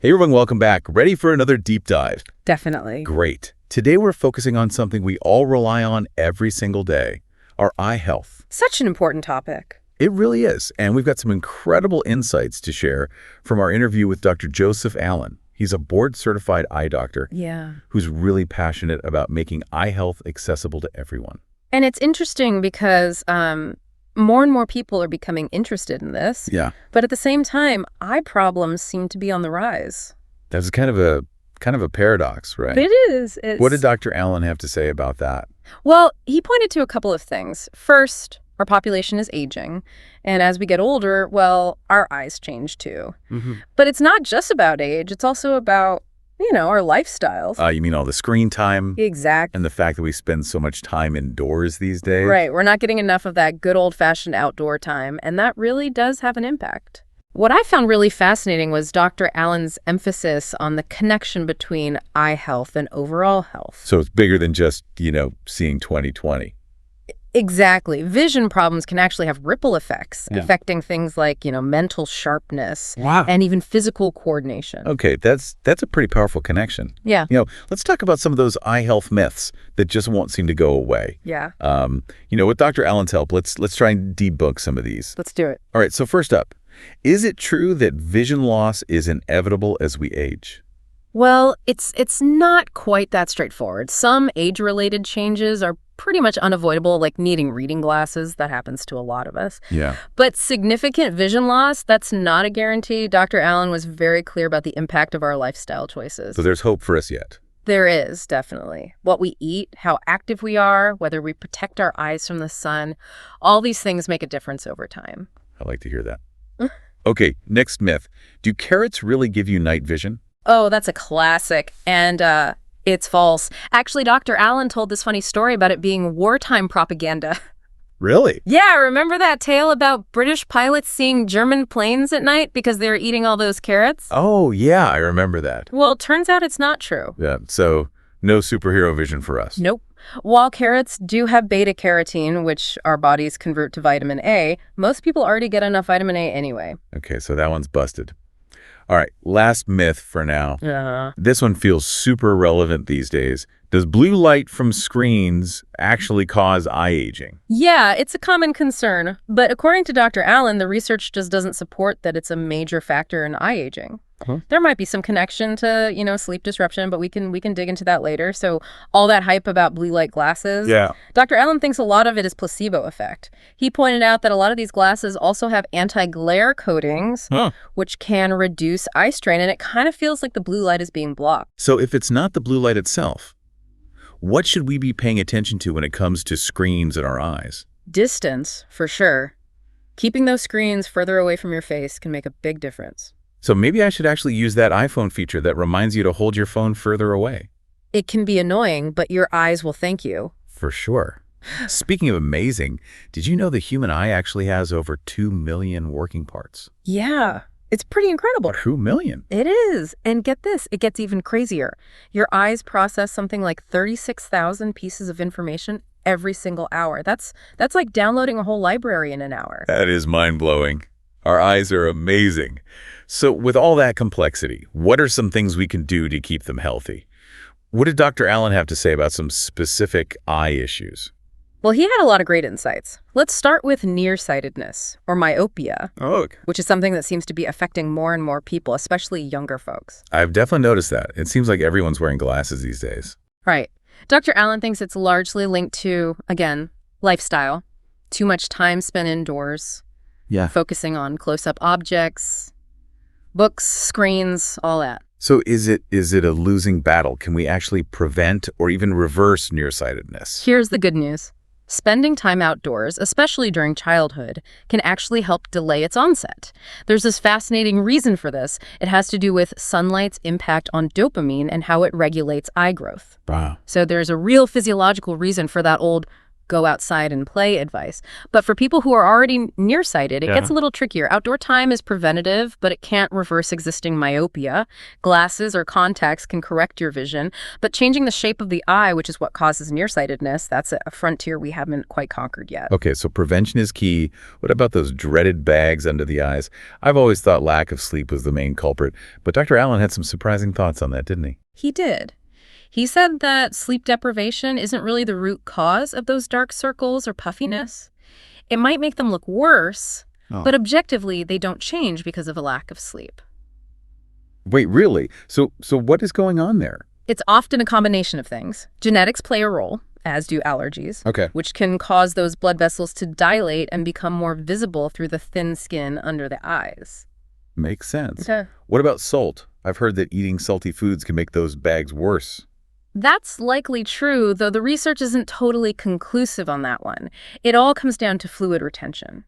Hey everyone, welcome back. Ready for another deep dive? Definitely. Great. Today we're focusing on something we all rely on every single day, our eye health. Such an important topic. It really is, and we've got some incredible insights to share from our interview with Dr. Joseph Allen. He's a board-certified eye doctor who's really passionate about making eye health accessible to everyone. And it's interesting because more and more people are becoming interested in this. Yeah. But at the same time, eye problems seem to be on the rise. That's kind of a paradox, right? It is. What did Dr. Allen have to say about that? Well, he pointed to a couple of things. First, our population is aging. And as we get older, well, our eyes change too. But it's not just about age. It's also about, our lifestyles. You mean all the screen time? Exactly. And the fact that we spend so much time indoors these days? Right. We're not getting enough of that good old-fashioned outdoor time. And that really does have an impact. What I found really fascinating was Dr. Allen's emphasis on the connection between eye health and overall health. So it's bigger than just, seeing 20/20. Exactly. Vision problems can actually have ripple effects, affecting things like, mental sharpness and even physical coordination. Okay, that's a pretty powerful connection. Yeah. Let's talk about some of those eye health myths that just won't seem to go away. Yeah. With Dr. Allen's help, let's try and debunk some of these. Let's do it. All right, so first up, is it true that vision loss is inevitable as we age? Well, it's not quite that straightforward. Some age-related changes are pretty much unavoidable, like needing reading glasses. That happens to a lot of us. Yeah. But significant vision loss, that's not a guarantee. Dr. Allen was very clear about the impact of our lifestyle choices. So there's hope for us yet? There is, definitely. What we eat, how active we are, whether we protect our eyes from the sun, all these things make a difference over time. I like to hear that. Okay, next myth. Do carrots really give you night vision? Oh, that's a classic. And it's false. Actually, Dr. Allen told this funny story about it being wartime propaganda. Really? Yeah, remember that tale about British pilots seeing German planes at night because they were eating all those carrots? Oh, yeah, I remember that. Well, it turns out it's not true. Yeah, so no superhero vision for us. Nope. While carrots do have beta-carotene, which our bodies convert to vitamin A, most people already get enough vitamin A anyway. Okay, so that one's busted. All right, last myth for now. This one feels super relevant these days. Does blue light from screens actually cause eye aging? Yeah, it's a common concern. But according to Dr. Allen, the research just doesn't support that it's a major factor in eye aging. There might be some connection to, sleep disruption, but we can dig into that later. So all that hype about blue light glasses. Yeah. Dr. Allen thinks a lot of it is placebo effect. He pointed out that a lot of these glasses also have anti-glare coatings, which can reduce eye strain, and it kind of feels like the blue light is being blocked. So if it's not the blue light itself, what should we be paying attention to when it comes to screens in our eyes? Distance, for sure. Keeping those screens further away from your face can make a big difference. So maybe I should actually use that iPhone feature that reminds you to hold your phone further away. It can be annoying, but your eyes will thank you. For sure. Speaking of amazing, did you know the human eye actually has over 2 million working parts? Yeah, it's pretty incredible. 2 million? It is. And get this, it gets even crazier. Your eyes process something like 36,000 pieces of information every single hour. That's like downloading a whole library in an hour. That is mind-blowing. Our eyes are amazing. So with all that complexity, what are some things we can do to keep them healthy? What did Dr. Allen have to say about some specific eye issues? Well, he had a lot of great insights. Let's start with nearsightedness, or myopia, which is something that seems to be affecting more and more people, especially younger folks. I've definitely noticed that. It seems like everyone's wearing glasses these days. Right. Dr. Allen thinks it's largely linked to, again, lifestyle, too much time spent indoors, focusing on close-up objects, books, screens, all that. So is it a losing battle? Can we actually prevent or even reverse nearsightedness? Here's the good news. Spending time outdoors, especially during childhood, can actually help delay its onset. There's this fascinating reason for this. It has to do with sunlight's impact on dopamine and how it regulates eye growth. Wow. So there's a real physiological reason for that old go outside and play advice. But for people who are already nearsighted, it gets a little trickier. Outdoor time is preventative, but it can't reverse existing myopia. Glasses or contacts can correct your vision, but changing the shape of the eye, which is what causes nearsightedness, that's a frontier we haven't quite conquered yet. Okay, so prevention is key. What about those dreaded bags under the eyes? I've always thought lack of sleep was the main culprit, but Dr. Allen had some surprising thoughts on that, didn't he? He did. He said that sleep deprivation isn't really the root cause of those dark circles or puffiness. It might make them look worse, but objectively, they don't change because of a lack of sleep. Wait, really? So what is going on there? It's often a combination of things. Genetics play a role, as do allergies, which can cause those blood vessels to dilate and become more visible through the thin skin under the eyes. Makes sense. Okay. What about salt? I've heard that eating salty foods can make those bags worse. That's likely true, though the research isn't totally conclusive on that one. It all comes down to fluid retention.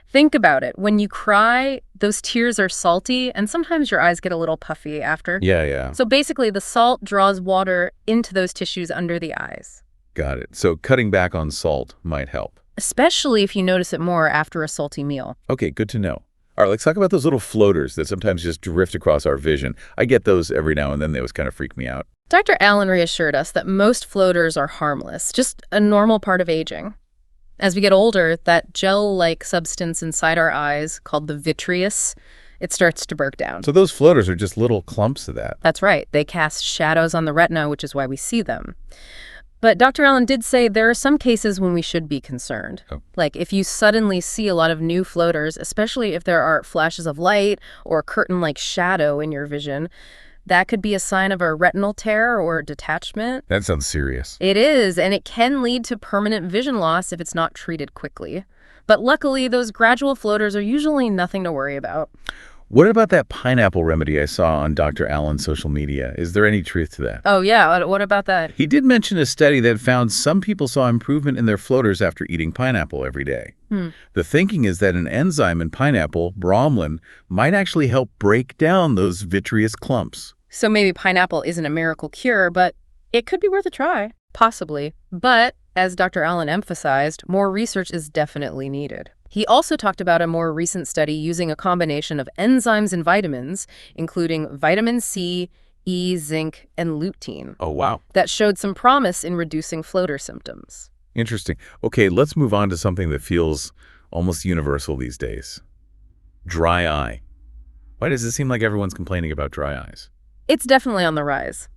Think about it. When you cry, those tears are salty, and sometimes your eyes get a little puffy after. Yeah. So basically, the salt draws water into those tissues under the eyes. Got it. So cutting back on salt might help. Especially if you notice it more after a salty meal. Okay, good to know. All right, let's talk about those little floaters that sometimes just drift across our vision. I get those every now and then. They always kind of freak me out. Dr. Allen reassured us that most floaters are harmless, just a normal part of aging. As we get older, that gel-like substance inside our eyes, called the vitreous, it starts to break down. So those floaters are just little clumps of that. That's right. They cast shadows on the retina, which is why we see them. But Dr. Allen did say there are some cases when we should be concerned. Like if you suddenly see a lot of new floaters, especially if there are flashes of light or a curtain-like shadow in your vision, that could be a sign of a retinal tear or detachment. That sounds serious. It is, and it can lead to permanent vision loss if it's not treated quickly. But luckily, those gradual floaters are usually nothing to worry about. What about that pineapple remedy I saw on Dr. Allen's social media? Is there any truth to that? Oh, yeah. What about that? He did mention a study that found some people saw improvement in their floaters after eating pineapple every day. The thinking is that an enzyme in pineapple, bromelain, might actually help break down those vitreous clumps. So maybe pineapple isn't a miracle cure, but it could be worth a try. Possibly. But, as Dr. Allen emphasized, more research is definitely needed. He also talked about a more recent study using a combination of enzymes and vitamins, including vitamin C, E, zinc, and lutein. Oh, wow. That showed some promise in reducing floater symptoms. Interesting. Okay, let's move on to something that feels almost universal these days. Dry eye. Why does it seem like everyone's complaining about dry eyes? It's definitely on the rise.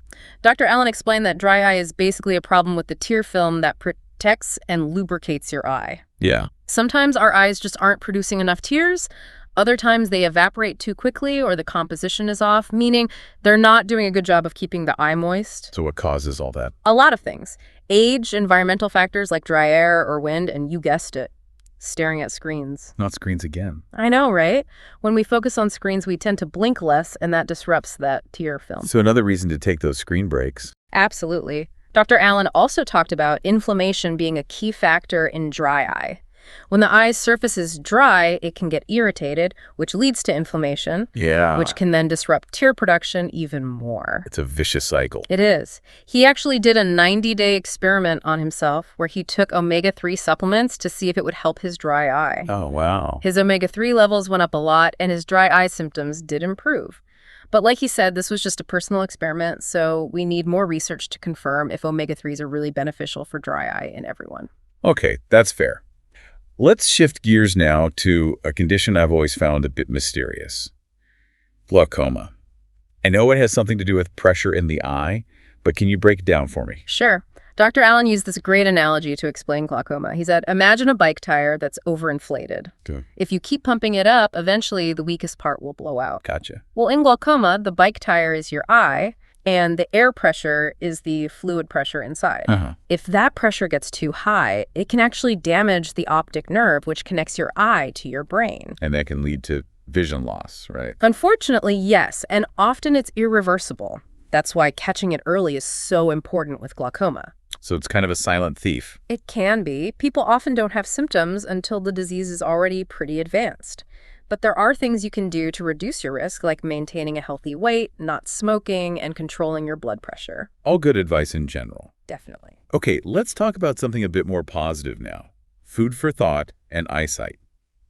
Dr. Allen explained that dry eye is basically a problem with the tear film that protects and lubricates your eye. Yeah. Sometimes our eyes just aren't producing enough tears. Other times they evaporate too quickly or the composition is off, meaning they're not doing a good job of keeping the eye moist. So what causes all that? A lot of things. Age, environmental factors like dry air or wind, and you guessed it, staring at screens. Not screens again. I know, right? When we focus on screens, we tend to blink less, and that disrupts that tear film. So another reason to take those screen breaks. Absolutely. Dr. Allen also talked about inflammation being a key factor in dry eye. When the eye's surface is dry, it can get irritated, which leads to inflammation, which can then disrupt tear production even more. It's a vicious cycle. It is. He actually did a 90-day experiment on himself where he took omega-3 supplements to see if it would help his dry eye. Oh, wow. His omega-3 levels went up a lot, and his dry eye symptoms did improve. But like he said, this was just a personal experiment, so we need more research to confirm if omega-3s are really beneficial for dry eye in everyone. Okay, that's fair. Let's shift gears now to a condition I've always found a bit mysterious. Glaucoma. I know it has something to do with pressure in the eye, but can you break it down for me? Sure. Dr. Allen used this great analogy to explain glaucoma. He said, imagine a bike tire that's overinflated. Good. If you keep pumping it up, eventually the weakest part will blow out. Gotcha. Well, in glaucoma, the bike tire is your eye, and the air pressure is the fluid pressure inside. If that pressure gets too high, it can actually damage the optic nerve, which connects your eye to your brain. And that can lead to vision loss, right? Unfortunately, yes, and often it's irreversible. That's why catching it early is so important with glaucoma. So it's kind of a silent thief. It can be. People often don't have symptoms until the disease is already pretty advanced. But there are things you can do to reduce your risk, like maintaining a healthy weight, not smoking, and controlling your blood pressure. All good advice in general. Definitely. Okay, let's talk about something a bit more positive now. Food for thought and eyesight.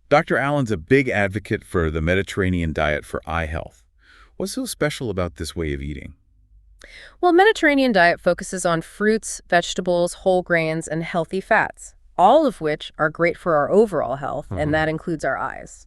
Dr. Allen's a big advocate for the Mediterranean diet for eye health. What's so special about this way of eating? Well, Mediterranean diet focuses on fruits, vegetables, whole grains, and healthy fats, all of which are great for our overall health, and that includes our eyes.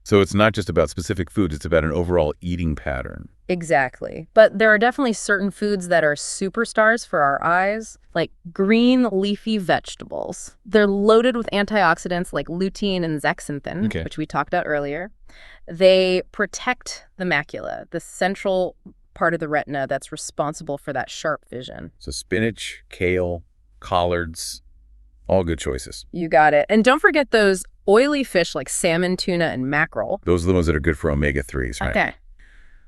So it's not just about specific foods, it's about an overall eating pattern. Exactly. But there are definitely certain foods that are superstars for our eyes, like green leafy vegetables. They're loaded with antioxidants like lutein and zeaxanthin, which we talked about earlier. They protect the macula, the central part of the retina that's responsible for that sharp vision. So spinach, kale, collards, all good choices. You got it. And don't forget those oily fish like salmon, tuna, and mackerel. Those are the ones that are good for omega-3s, right? Okay.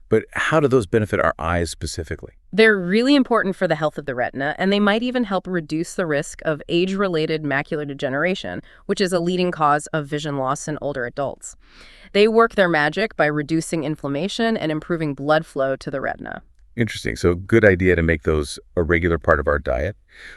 But how do those benefit our eyes specifically? They're really important for the health of the retina, and they might even help reduce the risk of age-related macular degeneration, which is a leading cause of vision loss in older adults. They work their magic by reducing inflammation and improving blood flow to the retina. Interesting. So good idea to make those a regular part of our diet.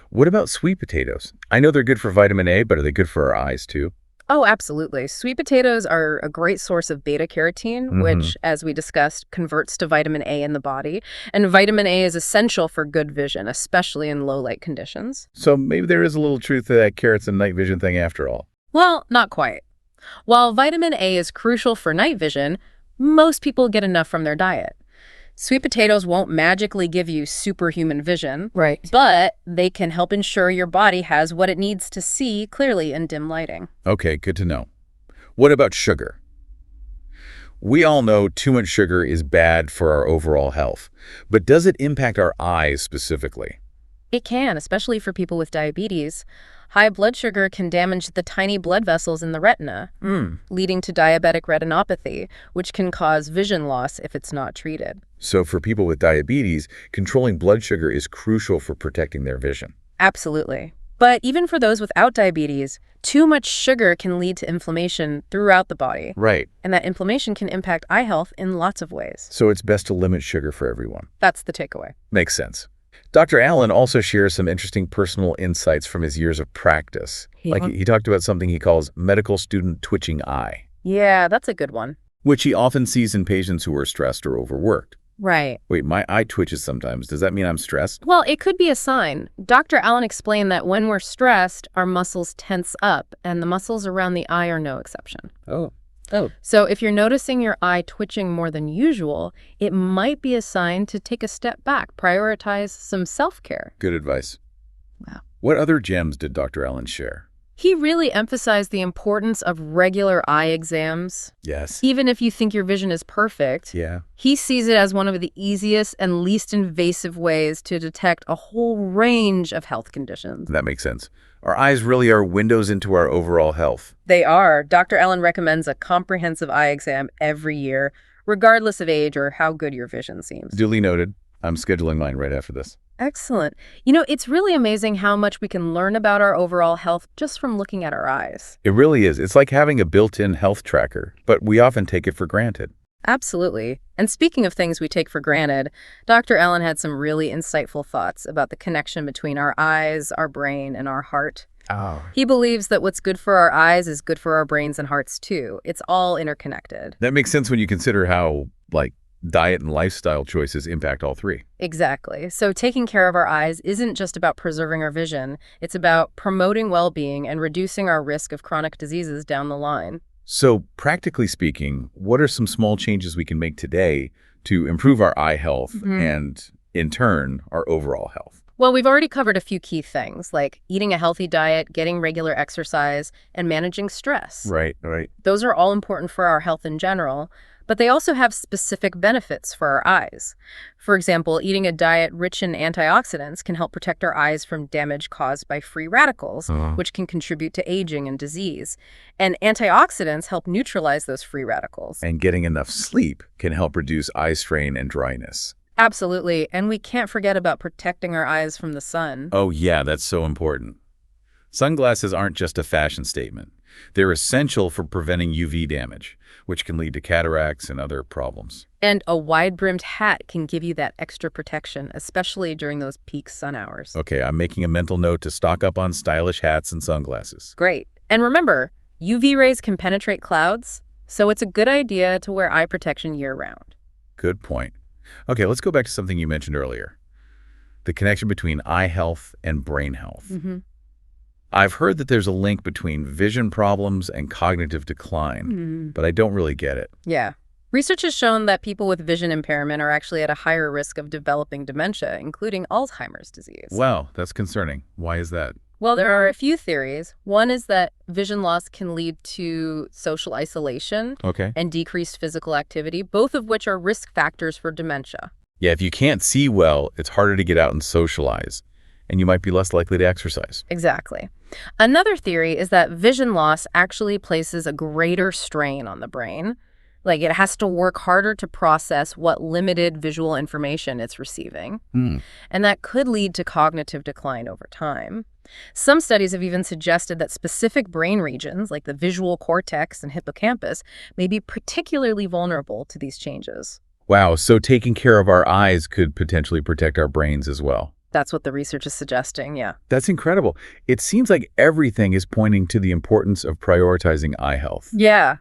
What about sweet potatoes? I know they're good for vitamin A, but are they good for our eyes too? Oh, absolutely. Sweet potatoes are a great source of beta-carotene, which, as we discussed, converts to vitamin A in the body. And vitamin A is essential for good vision, especially in low-light conditions. So maybe there is a little truth to that carrots and night vision thing after all. Well, not quite. While vitamin A is crucial for night vision, most people get enough from their diet. Sweet potatoes won't magically give you superhuman vision, but they can help ensure your body has what it needs to see clearly in dim lighting. Okay, good to know. What about sugar? We all know too much sugar is bad for our overall health, but does it impact our eyes specifically? It can, especially for people with diabetes. High blood sugar can damage the tiny blood vessels in the retina, leading to diabetic retinopathy, which can cause vision loss if it's not treated. So for people with diabetes, controlling blood sugar is crucial for protecting their vision. Absolutely. But even for those without diabetes, too much sugar can lead to inflammation throughout the body. Right. And that inflammation can impact eye health in lots of ways. So it's best to limit sugar for everyone. That's the takeaway. Makes sense. Dr. Allen also shares some interesting personal insights from his years of practice. Like he talked about something he calls medical student twitching eye. Yeah, that's a good one. Which he often sees in patients who are stressed or overworked. Right. Wait, my eye twitches sometimes. Does that mean I'm stressed? Well, it could be a sign. Dr. Allen explained that when we're stressed, our muscles tense up, and the muscles around the eye are no exception. Oh. So if you're noticing your eye twitching more than usual, it might be a sign to take a step back, prioritize some self-care. Good advice. Wow. What other gems did Dr. Allen share? He really emphasized the importance of regular eye exams. Yes. Even if you think your vision is perfect, he sees it as one of the easiest and least invasive ways to detect a whole range of health conditions. That makes sense. Our eyes really are windows into our overall health. They are. Dr. Allen recommends a comprehensive eye exam every year, regardless of age or how good your vision seems. Duly noted. I'm scheduling mine right after this. Excellent. You know, it's really amazing how much we can learn about our overall health just from looking at our eyes. It really is. It's like having a built-in health tracker, but we often take it for granted. Absolutely. And speaking of things we take for granted, Dr. Allen had some really insightful thoughts about the connection between our eyes, our brain, and our heart. Oh. He believes that what's good for our eyes is good for our brains and hearts, too. It's all interconnected. That makes sense when you consider how, diet and lifestyle choices impact all three. Exactly. So taking care of our eyes isn't just about preserving our vision. It's about promoting well-being and reducing our risk of chronic diseases down the line. So practically speaking, what are some small changes we can make today to improve our eye health and, in turn, our overall health? Well, we've already covered a few key things, like eating a healthy diet, getting regular exercise, and managing stress. Right. Those are all important for our health in general, but they also have specific benefits for our eyes. For example, eating a diet rich in antioxidants can help protect our eyes from damage caused by free radicals, which can contribute to aging and disease. And antioxidants help neutralize those free radicals. And getting enough sleep can help reduce eye strain and dryness. Absolutely. And we can't forget about protecting our eyes from the sun. Oh, yeah, that's so important. Sunglasses aren't just a fashion statement. They're essential for preventing UV damage, which can lead to cataracts and other problems. And a wide-brimmed hat can give you that extra protection, especially during those peak sun hours. Okay, I'm making a mental note to stock up on stylish hats and sunglasses. Great. And remember, UV rays can penetrate clouds, so it's a good idea to wear eye protection year-round. Good point. Okay, let's go back to something you mentioned earlier. The connection between eye health and brain health. Mm-hmm. I've heard that there's a link between vision problems and cognitive decline, but I don't really get it. Yeah. Research has shown that people with vision impairment are actually at a higher risk of developing dementia, including Alzheimer's disease. Wow, that's concerning. Why is that? Well, there are a few theories. One is that vision loss can lead to social isolation and decreased physical activity, both of which are risk factors for dementia. Yeah, if you can't see well, it's harder to get out and socialize, and you might be less likely to exercise. Exactly. Another theory is that vision loss actually places a greater strain on the brain. Like, it has to work harder to process what limited visual information it's receiving. And that could lead to cognitive decline over time. Some studies have even suggested that specific brain regions, like the visual cortex and hippocampus, may be particularly vulnerable to these changes. Wow, so taking care of our eyes could potentially protect our brains as well. That's what the research is suggesting, yeah. That's incredible. It seems like everything is pointing to the importance of prioritizing eye health. Yeah.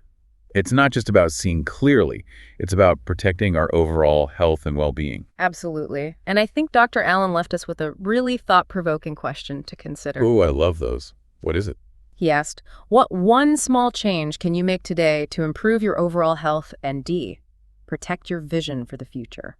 It's not just about seeing clearly. It's about protecting our overall health and well-being. Absolutely. And I think Dr. Allen left us with a really thought-provoking question to consider. Ooh, I love those. What is it? He asked, what one small change can you make today to improve your overall health and protect your vision for the future?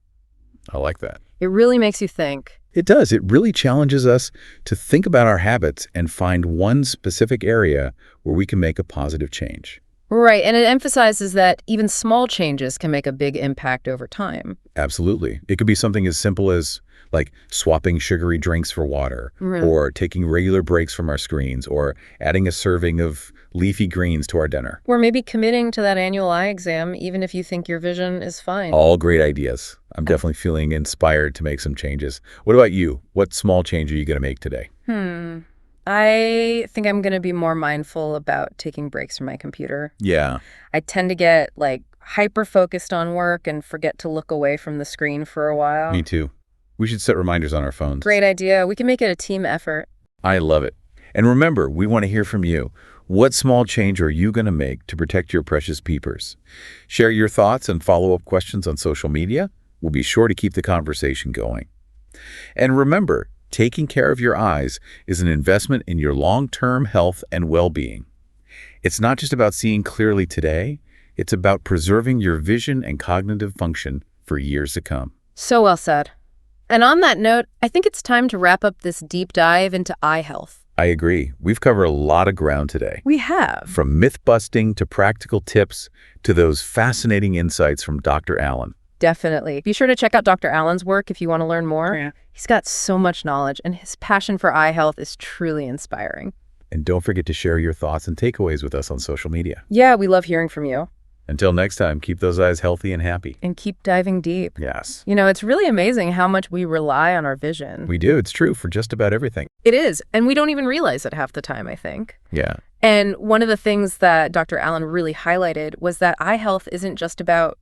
I like that. It really makes you think. It does. It really challenges us to think about our habits and find one specific area where we can make a positive change. Right, and it emphasizes that even small changes can make a big impact over time. Absolutely. It could be something as simple as, like, swapping sugary drinks for water, or taking regular breaks from our screens, or adding a serving of leafy greens to our dinner. Or maybe committing to that annual eye exam, even if you think your vision is fine. All great ideas. I'm definitely feeling inspired to make some changes. What about you? What small change are you going to make today? I think I'm going to be more mindful about taking breaks from my computer. Yeah. I tend to get, like, hyper-focused on work and forget to look away from the screen for a while. Me too. We should set reminders on our phones. Great idea. We can make it a team effort. I love it. And remember, we want to hear from you. What small change are you going to make to protect your precious peepers? Share your thoughts and follow-up questions on social media. We'll be sure to keep the conversation going. And remember, taking care of your eyes is an investment in your long-term health and well-being. It's not just about seeing clearly today, it's about preserving your vision and cognitive function for years to come. So well said. And on that note, I think it's time to wrap up this deep dive into eye health. I agree. We've covered a lot of ground today. We have. From myth-busting to practical tips to those fascinating insights from Dr. Allen. Definitely. Be sure to check out Dr. Allen's work if you want to learn more. Yeah. He's got so much knowledge, and his passion for eye health is truly inspiring. And don't forget to share your thoughts and takeaways with us on social media. Yeah, we love hearing from you. Until next time, keep those eyes healthy and happy. And keep diving deep. Yes. You know, it's really amazing how much we rely on our vision. We do. It's true for just about everything. It is. And we don't even realize it half the time, I think. Yeah. And one of the things that Dr. Allen really highlighted was that eye health isn't just about,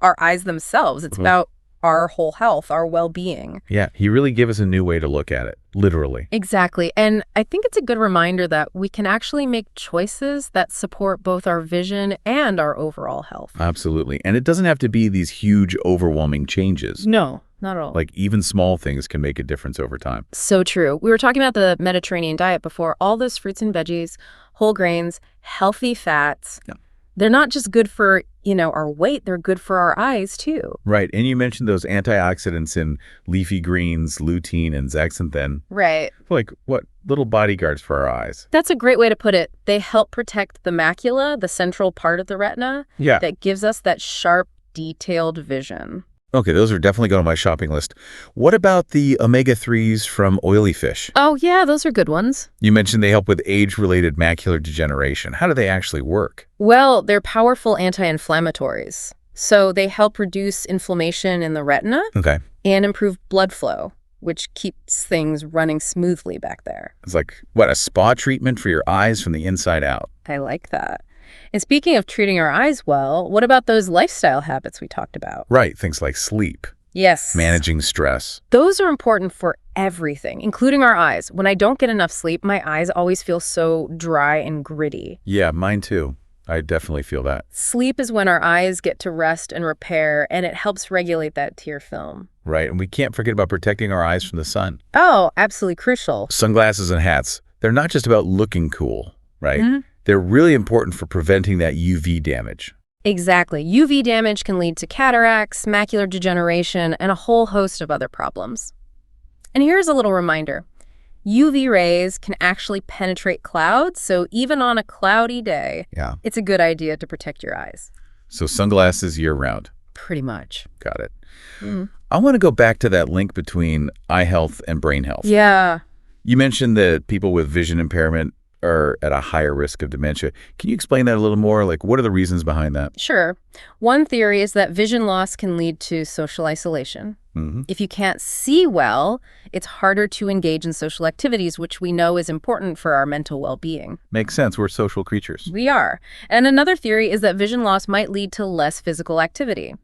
our eyes themselves. It's about our whole health, our well-being. Yeah, he really gave us a new way to look at it, literally. Exactly. And I think it's a good reminder that we can actually make choices that support both our vision and our overall health. Absolutely. And it doesn't have to be these huge, overwhelming changes. No, not at all. Like, even small things can make a difference over time. So true. We were talking about the Mediterranean diet before. All those fruits and veggies, whole grains, healthy fats. Yeah. They're not just good for, our weight, they're good for our eyes too. Right. And you mentioned those antioxidants in leafy greens, lutein, and zeaxanthin. Right. Like, what? Little bodyguards for our eyes. That's a great way to put it. They help protect the macula, the central part of the retina. Yeah. That gives us that sharp, detailed vision. Okay, those are definitely going on my shopping list. What about the omega-3s from oily fish? Oh, yeah, those are good ones. You mentioned they help with age-related macular degeneration. How do they actually work? Well, they're powerful anti-inflammatories. So they help reduce inflammation in the retina and improve blood flow, which keeps things running smoothly back there. It's like, what, a spa treatment for your eyes from the inside out. I like that. And speaking of treating our eyes well, what about those lifestyle habits we talked about? Right, things like sleep. Yes. Managing stress. Those are important for everything, including our eyes. When I don't get enough sleep, my eyes always feel so dry and gritty. Yeah, mine too. I definitely feel that. Sleep is when our eyes get to rest and repair, and it helps regulate that tear film. Right, and we can't forget about protecting our eyes from the sun. Oh, absolutely crucial. Sunglasses and hats, they're not just about looking cool, right? Mm-hmm. They're really important for preventing that UV damage. Exactly. UV damage can lead to cataracts, macular degeneration, and a whole host of other problems. And here's a little reminder. UV rays can actually penetrate clouds, so even on a cloudy day, it's a good idea to protect your eyes. So sunglasses year-round. Pretty much. Got it. I want to go back to that link between eye health and brain health. Yeah. You mentioned that people with vision impairment are at a higher risk of dementia. Can you explain that a little more? Like, what are the reasons behind that? Sure. One theory is that vision loss can lead to social isolation. If you can't see well, it's harder to engage in social activities, which we know is important for our mental well-being. Makes sense. We're social creatures. We are. And another theory is that vision loss might lead to less physical activity.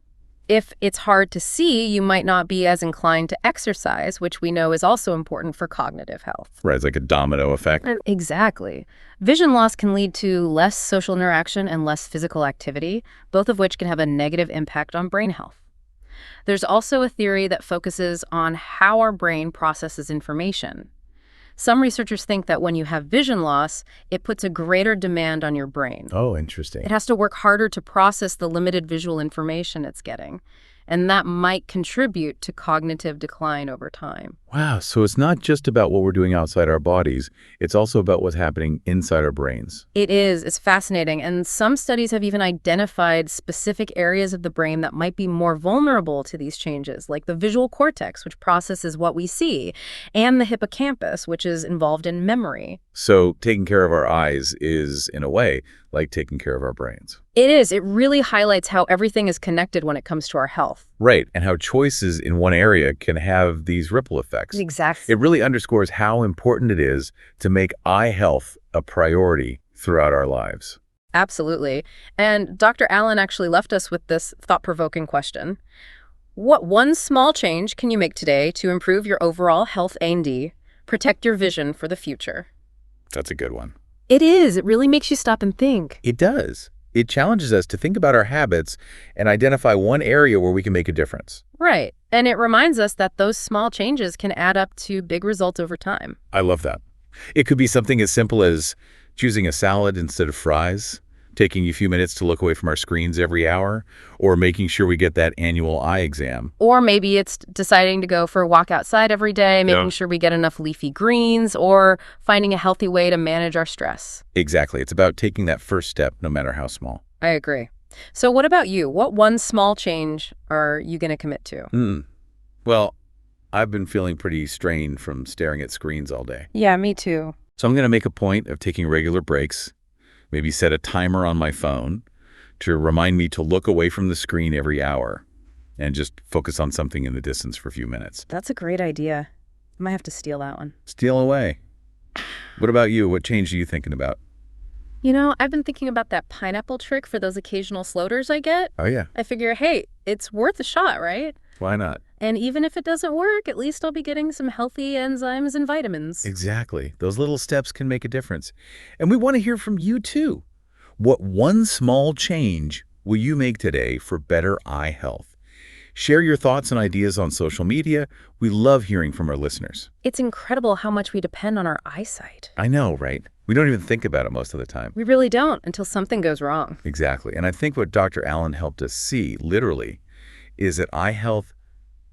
If it's hard to see, you might not be as inclined to exercise, which we know is also important for cognitive health. Right, it's like a domino effect. Exactly. Vision loss can lead to less social interaction and less physical activity, both of which can have a negative impact on brain health. There's also a theory that focuses on how our brain processes information. Some researchers think that when you have vision loss, it puts a greater demand on your brain. Oh, interesting. It has to work harder to process the limited visual information it's getting, and that might contribute to cognitive decline over time. Wow, so it's not just about what we're doing outside our bodies, it's also about what's happening inside our brains. It is. It's fascinating, and some studies have even identified specific areas of the brain that might be more vulnerable to these changes, like the visual cortex, which processes what we see, and the hippocampus, which is involved in memory. So taking care of our eyes is, in a way, like taking care of our brains. It is. It really highlights how everything is connected when it comes to our health. Right, and how choices in one area can have these ripple effects. Exactly. It really underscores how important it is to make eye health a priority throughout our lives. Absolutely. And Dr. Allen actually left us with this thought-provoking question. What one small change can you make today to improve your overall health and protect your vision for the future? That's a good one. It is. It really makes you stop and think. It does. It challenges us to think about our habits and identify one area where we can make a difference. Right. And it reminds us that those small changes can add up to big results over time. I love that. It could be something as simple as choosing a salad instead of fries, taking a few minutes to look away from our screens every hour, or making sure we get that annual eye exam. Or maybe it's deciding to go for a walk outside every day, making sure we get enough leafy greens, or finding a healthy way to manage our stress. Exactly. It's about taking that first step, no matter how small. I agree. So what about you? What one small change are you going to commit to? Well, I've been feeling pretty strained from staring at screens all day. Yeah, me too. So I'm going to make a point of taking regular breaks, maybe set a timer on my phone to remind me to look away from the screen every hour and just focus on something in the distance for a few minutes. That's a great idea. I might have to steal that one. Steal away. What about you? What change are you thinking about? You know, I've been thinking about that pineapple trick for those occasional floaters I get. Oh, yeah. I figure, hey, it's worth a shot, right? Why not? And even if it doesn't work, at least I'll be getting some healthy enzymes and vitamins. Exactly. Those little steps can make a difference. And we want to hear from you, too. What one small change will you make today for better eye health? Share your thoughts and ideas on social media. We love hearing from our listeners. It's incredible how much we depend on our eyesight. I know, right? We don't even think about it most of the time. We really don't until something goes wrong. Exactly. And I think what Dr. Allen helped us see, literally, is that eye health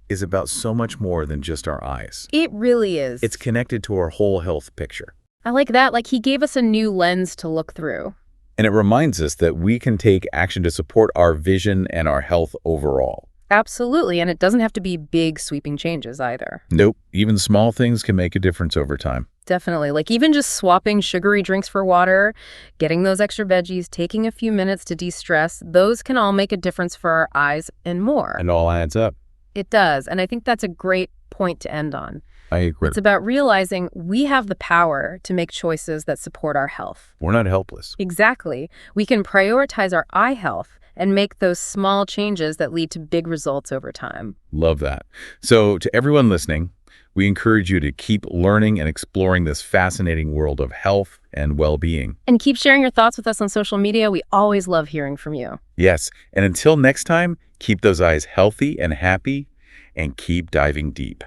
is about so much more than just our eyes. It really is. It's connected to our whole health picture. I like that. Like he gave us a new lens to look through. And it reminds us that we can take action to support our vision and our health overall. Absolutely. And it doesn't have to be big sweeping changes either. Nope. Even small things can make a difference over time. Definitely. Like even just swapping sugary drinks for water, getting those extra veggies, taking a few minutes to de-stress, those can all make a difference for our eyes and more. And all adds up. It does. And I think that's a great point to end on. I agree. It's about realizing we have the power to make choices that support our health. We're not helpless. Exactly. We can prioritize our eye health and make those small changes that lead to big results over time. Love that. So to everyone listening, we encourage you to keep learning and exploring this fascinating world of health and well-being. And keep sharing your thoughts with us on social media. We always love hearing from you. Yes. And until next time, keep those eyes healthy and happy and keep diving deep.